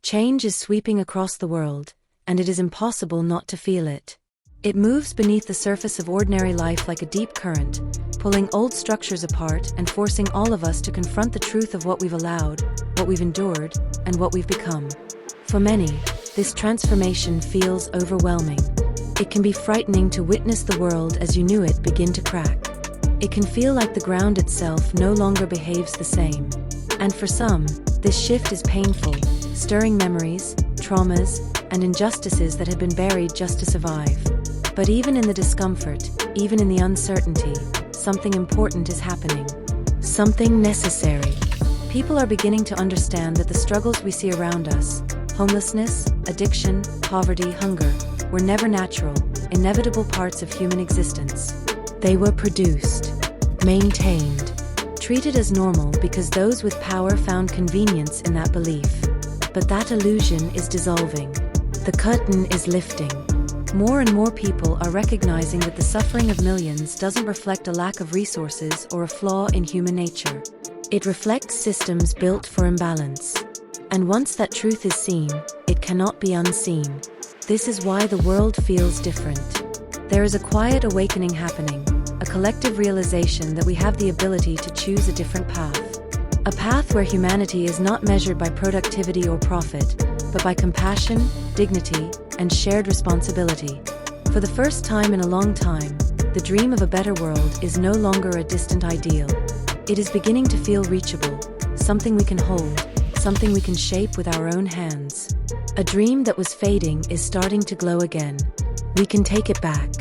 Change is sweeping across the world, and it is impossible not to feel it. It moves beneath the surface of ordinary life like a deep current, pulling old structures apart and forcing all of us to confront the truth of what we've allowed, what we've endured, and what we've become. For many, this transformation feels overwhelming. It can be frightening to witness the world as you knew it begin to crack. It can feel like the ground itself no longer behaves the same. And for some, this shift is painful, stirring memories, traumas, and injustices that had been buried just to survive. But even in the discomfort, even in the uncertainty, something important is happening. Something necessary. People are beginning to understand that the struggles we see around us, homelessness, addiction, poverty, hunger, were never natural, inevitable parts of human existence. They were produced, maintained, treated as normal because those with power found convenience in that belief. But that illusion is dissolving. The curtain is lifting. More and more people are recognizing that the suffering of millions doesn't reflect a lack of resources or a flaw in human nature. It reflects systems built for imbalance. And once that truth is seen, it cannot be unseen. This is why the world feels different. There is a quiet awakening happening, a collective realization that we have the ability to choose a different path. A path where humanity is not measured by productivity or profit, but by compassion, dignity, and shared responsibility. For the first time in a long time, the dream of a better world is no longer a distant ideal. It is beginning to feel reachable, something we can hold, something we can shape with our own hands. A dream that was fading is starting to glow again. We can take it back.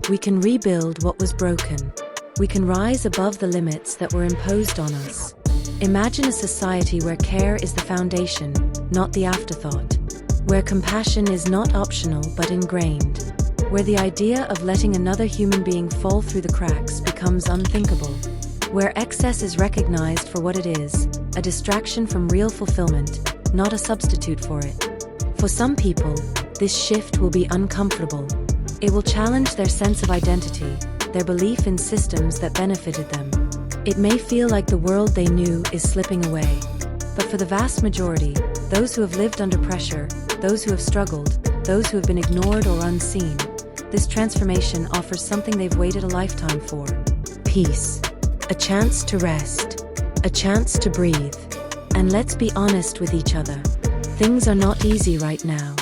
We can rebuild what was broken. We can rise above the limits that were imposed on us. Imagine a society where care is the foundation, not the afterthought. Where compassion is not optional but ingrained. Where the idea of letting another human being fall through the cracks becomes unthinkable. Where excess is recognized for what it is, a distraction from real fulfillment, not a substitute for it. For some people, this shift will be uncomfortable. It will challenge their sense of identity, their belief in systems that benefited them. It may feel like the world they knew is slipping away. But for the vast majority, those who have lived under pressure, those who have struggled, those who have been ignored or unseen, this transformation offers something they've waited a lifetime for. Peace. A chance to rest. A chance to breathe. And let's be honest with each other. Things are not easy right now.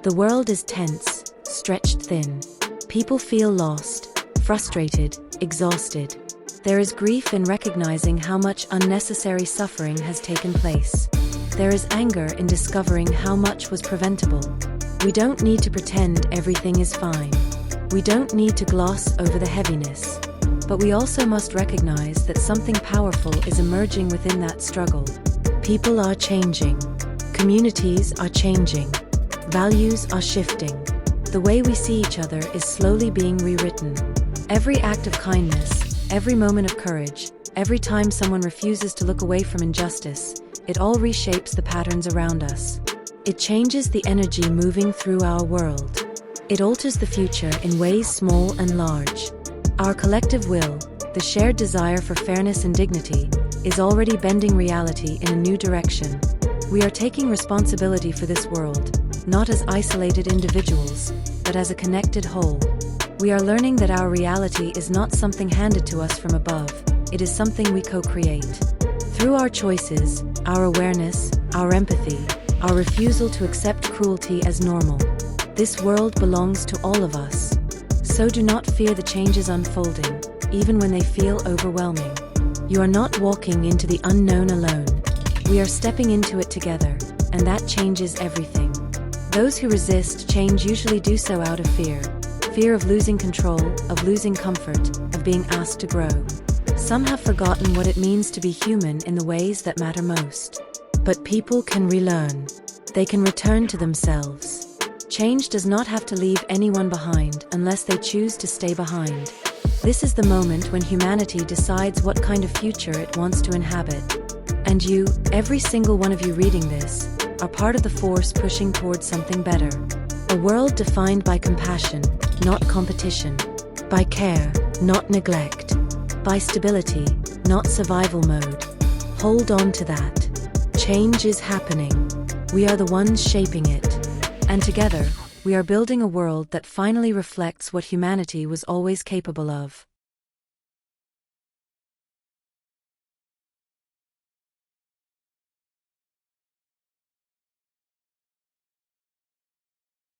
The world is tense, stretched thin. People feel lost, frustrated, exhausted. There is grief in recognizing how much unnecessary suffering has taken place. There is anger in discovering how much was preventable. We don't need to pretend everything is fine. We don't need to gloss over the heaviness. But we also must recognize that something powerful is emerging within that struggle. People are changing. Communities are changing. Values are shifting. The way we see each other is slowly being rewritten. Every act of kindness, every moment of courage, every time someone refuses to look away from injustice, it all reshapes the patterns around us. It changes the energy moving through our world. It alters the future in ways small and large. Our collective will, the shared desire for fairness and dignity, is already bending reality in a new direction. We are taking responsibility for this world, not as isolated individuals, but as a connected whole. We are learning that our reality is not something handed to us from above, it is something we co-create. Through our choices, our awareness, our empathy, our refusal to accept cruelty as normal. This world belongs to all of us. So do not fear the changes unfolding, even when they feel overwhelming. You are not walking into the unknown alone. We are stepping into it together, and that changes everything. Those who resist change usually do so out of fear. Fear of losing control, of losing comfort, of being asked to grow. Some have forgotten what it means to be human in the ways that matter most. But people can relearn. They can return to themselves. Change does not have to leave anyone behind unless they choose to stay behind. This is the moment when humanity decides what kind of future it wants to inhabit. And you, every single one of you reading this, are part of the force pushing towards something better. A world defined by compassion, not competition. By care, not neglect. By stability, not survival mode. Hold on to that. Change is happening. We are the ones shaping it. And together, we are building a world that finally reflects what humanity was always capable of.